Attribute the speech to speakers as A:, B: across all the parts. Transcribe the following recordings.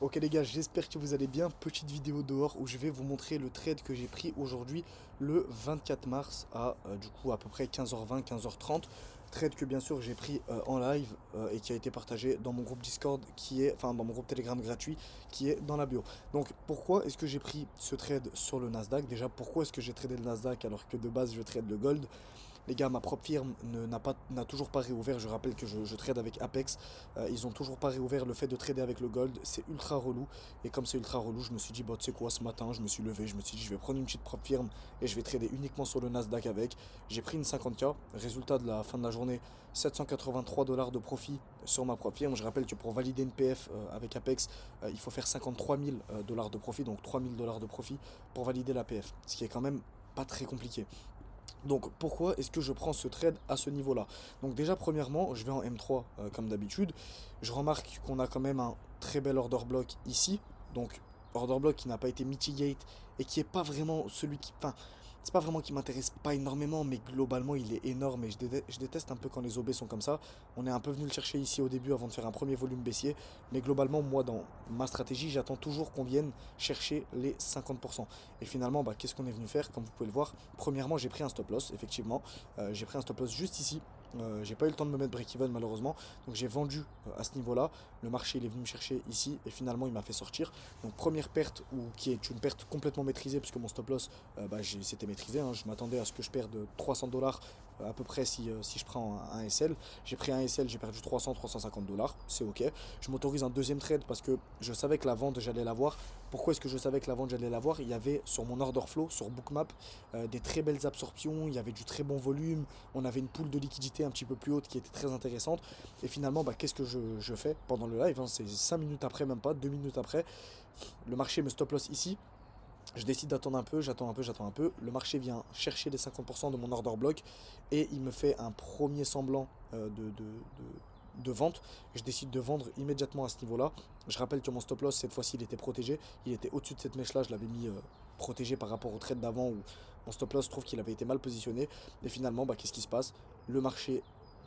A: Ok les gars, j'espère que vous allez bien. Petite vidéo dehors où je vais vous montrer le trade que j'ai pris aujourd'hui le 24 mars à du coup à peu près 15h20, 15h30. Trade que bien sûr j'ai pris en live et qui a été partagé dans mon groupe Discord qui est, enfin dans mon groupe Telegram gratuit qui est dans la bio. Donc pourquoi est-ce que j'ai pris ce trade sur le Nasdaq? Déjà pourquoi est-ce que j'ai tradé le Nasdaq alors que de base je trade le gold? Les gars, ma propre firme n'a toujours pas réouvert. Je rappelle que je trade avec Apex. Ils ont toujours pas réouvert. Le fait de trader avec le gold, c'est ultra relou. Et comme c'est ultra relou, je me suis dit, bah, tu sais quoi, ce matin, je me suis levé, je me suis dit, je vais prendre une petite propre firme et je vais trader uniquement sur le Nasdaq avec. J'ai pris une 50K. Résultat de la fin de la journée, 783 dollars de profit sur ma propre firme. Je rappelle que pour valider une PF avec Apex, il faut faire 53 000 dollars de profit, donc 3000 dollars de profit pour valider la PF. Ce qui est quand même pas très compliqué. Donc pourquoi est-ce que je prends ce trade à ce niveau-là? Donc déjà premièrement, je vais en M3 comme d'habitude. Je remarque qu'on a quand même un très bel order block ici. Donc order block qui n'a pas été mitigate et qui est pas vraiment celui qui... Enfin, c'est pas vraiment qui m'intéresse pas énormément, mais globalement il est énorme et je déteste un peu quand les OB sont comme ça. On est un peu venu le chercher ici au début avant de faire un premier volume baissier. Mais globalement, moi dans ma stratégie, j'attends toujours qu'on vienne chercher les 50%. Et finalement, bah, qu'est-ce qu'on est venu faire? Comme vous pouvez le voir, premièrement, j'ai pris un stop loss, effectivement. J'ai pris un stop loss juste ici. J'ai pas eu le temps de me mettre break-even malheureusement, donc j'ai vendu à ce niveau-là. Le marché il est venu me chercher ici et finalement il m'a fait sortir. Donc première perte ou qui est une perte complètement maîtrisée puisque mon stop loss c'était maîtrisé, hein. Je m'attendais à ce que je perde 300 dollars à peu près si je prends un SL. J'ai pris un SL, j'ai perdu 300-350 dollars, c'est ok. Je m'autorise un deuxième trade parce que je savais que la vente j'allais l'avoir. Pourquoi est-ce que je savais que la vente j'allais l'avoir? Il y avait sur mon order flow, sur Bookmap, des très belles absorptions, il y avait du très bon volume, on avait une pool de liquidité un petit peu plus haute qui était très intéressante. Et finalement, bah, qu'est-ce que je fais pendant le live, hein? C'est 5 minutes après, même pas, 2 minutes après. Le marché me stop loss ici. Je décide d'attendre un peu, j'attends un peu, j'attends un peu. Le marché vient chercher les 50% de mon order block et il me fait un premier semblant de vente. Je décide de vendre immédiatement à ce niveau-là. Je rappelle que mon stop loss, cette fois-ci, il était protégé. Il était au-dessus de cette mèche-là. Je l'avais mis protégé par rapport au trade d'avant où mon stop loss, je trouve qu'il avait été mal positionné. Et finalement, bah, qu'est-ce qui se passe? Le marché,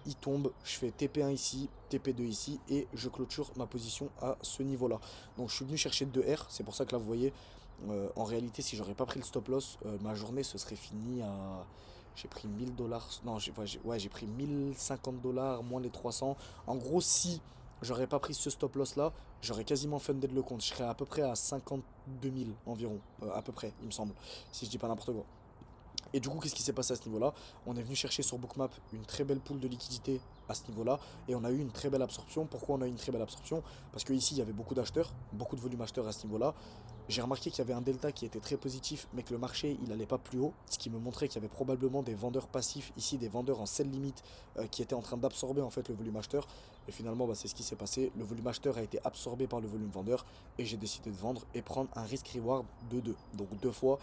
A: il tombe. Je fais TP1 ici, TP2 ici et je clôture ma position à ce niveau-là. Donc je suis venu chercher 2 R. C'est pour ça que là, vous voyez, en réalité, si j'aurais pas pris le stop loss, ma journée se serait finie à. J'ai pris 1000 dollars. Non, j'ai pris 1050 dollars moins les 300. En gros, si j'aurais pas pris ce stop loss là, j'aurais quasiment funded le compte. Je serais à peu près à 52 000 environ. À peu près, il me semble. Si je dis pas n'importe quoi. Et du coup, qu'est-ce qui s'est passé à ce niveau-là? On est venu chercher sur Bookmap une très belle pool de liquidité à ce niveau-là et on a eu une très belle absorption. Pourquoi on a eu une très belle absorption? Parce que ici il y avait beaucoup d'acheteurs, beaucoup de volume acheteurs à ce niveau-là. J'ai remarqué qu'il y avait un delta qui était très positif, mais que le marché il allait pas plus haut, ce qui me montrait qu'il y avait probablement des vendeurs passifs ici, des vendeurs en sell limite qui étaient en train d'absorber en fait le volume acheteur. Et finalement, bah, c'est ce qui s'est passé. Le volume acheteur a été absorbé par le volume vendeur et j'ai décidé de vendre et prendre un risk reward de 2. Donc deux fois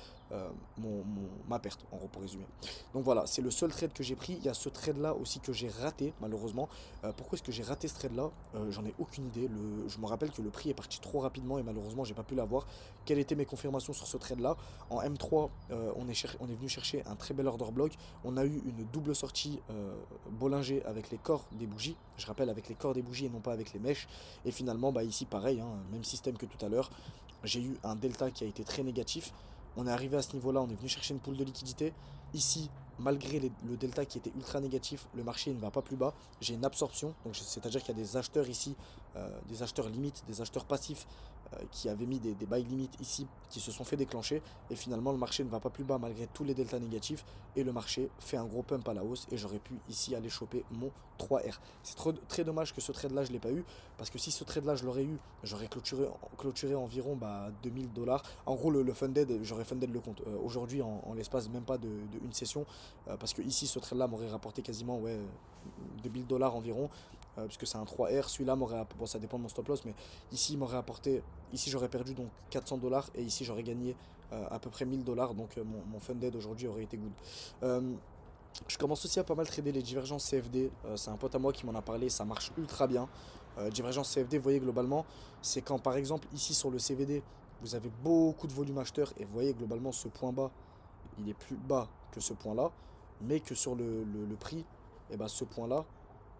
A: ma perte, en gros, pour résumer. Donc voilà, c'est le seul trade que j'ai pris. Il y a ce trade là aussi que j'ai raté, malheureusement. Pourquoi est-ce que j'ai raté ce trade là? J'en ai aucune idée. Je me rappelle que le prix est parti trop rapidement et malheureusement, j'ai pas pu l'avoir. Quelles étaient mes confirmations sur ce trade là? En M3, on est venu chercher un très bel order block. On a eu une double sortie Bollinger avec les corps des bougies. Je rappelle, avec les corps des bougies et non pas avec les mèches. Et finalement, bah ici, pareil, hein, même système que tout à l'heure. J'ai eu un delta qui a été très négatif. On est arrivé à ce niveau-là, on est venu chercher une pool de liquidité. Ici, malgré le delta qui était ultra négatif, le marché ne va pas plus bas. J'ai une absorption, donc c'est-à-dire qu'il y a des acheteurs ici, des acheteurs limites, des acheteurs passifs qui avaient mis des buy limites ici, qui se sont fait déclencher. Et finalement, le marché ne va pas plus bas malgré tous les deltas négatifs. Et le marché fait un gros pump à la hausse. Et j'aurais pu ici aller choper mon 3R. C'est très dommage que ce trade-là, je ne l'ai pas eu. Parce que si ce trade-là, je l'aurais eu, j'aurais clôturé environ 2000 dollars. En gros, le funded, j'aurais funded le compte. Aujourd'hui, en l'espace même pas de une session. Parce que ici, ce trade-là m'aurait rapporté quasiment 2000 dollars environ. Puisque c'est un 3R. Celui-là m'aurait. Bon, ça dépend de mon stop loss. Mais ici, il m'aurait apporté. Ici, j'aurais perdu donc 400 dollars. Et ici, j'aurais gagné à peu près 1000 dollars. Donc, mon funded aujourd'hui aurait été good. Euh, je commence aussi à pas mal trader les divergences CFD. C'est un pote à moi qui m'en a parlé, ça marche ultra bien. Divergence CFD, vous voyez globalement, c'est quand par exemple ici sur le CVD, vous avez beaucoup de volume acheteur et vous voyez globalement ce point bas, il est plus bas que ce point là, mais que sur le prix, et ben ce point là,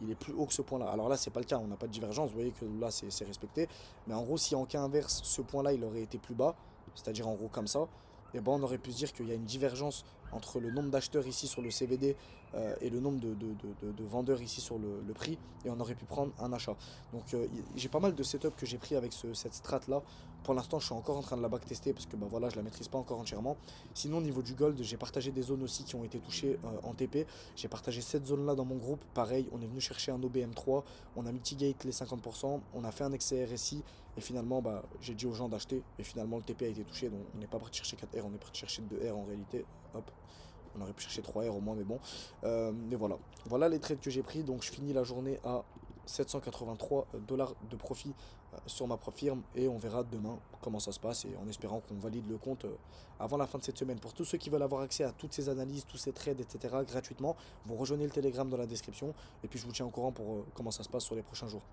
A: il est plus haut que ce point-là. Alors là, c'est pas le cas, on n'a pas de divergence, vous voyez que là, c'est respecté. Mais en gros, si en cas inverse, ce point-là, il aurait été plus bas, c'est-à-dire en gros comme ça, et ben on aurait pu se dire qu'il y a une divergence entre le nombre d'acheteurs ici sur le CVD et le nombre de vendeurs ici sur le prix, et on aurait pu prendre un achat. Donc j'ai pas mal de setup que j'ai pris avec cette strat là. Pour l'instant, je suis encore en train de la backtester parce que bah voilà, je la maîtrise pas encore entièrement. Sinon, au niveau du gold, j'ai partagé des zones aussi qui ont été touchées en TP. J'ai partagé cette zone là dans mon groupe. Pareil, on est venu chercher un OBM3, on a mitigate les 50%, on a fait un excès RSI et finalement, bah, j'ai dit aux gens d'acheter. Et finalement, le TP a été touché, donc on n'est pas parti chercher 4R, on est parti chercher 2R en réalité. Hop. On aurait pu chercher 3R au moins, mais bon. Mais voilà. Voilà les trades que j'ai pris. Donc je finis la journée à 783 dollars de profit sur ma propre firme. Et on verra demain comment ça se passe. Et en espérant qu'on valide le compte avant la fin de cette semaine. Pour tous ceux qui veulent avoir accès à toutes ces analyses, tous ces trades, etc. gratuitement, vous rejoignez le Telegram dans la description. Et puis je vous tiens au courant pour comment ça se passe sur les prochains jours.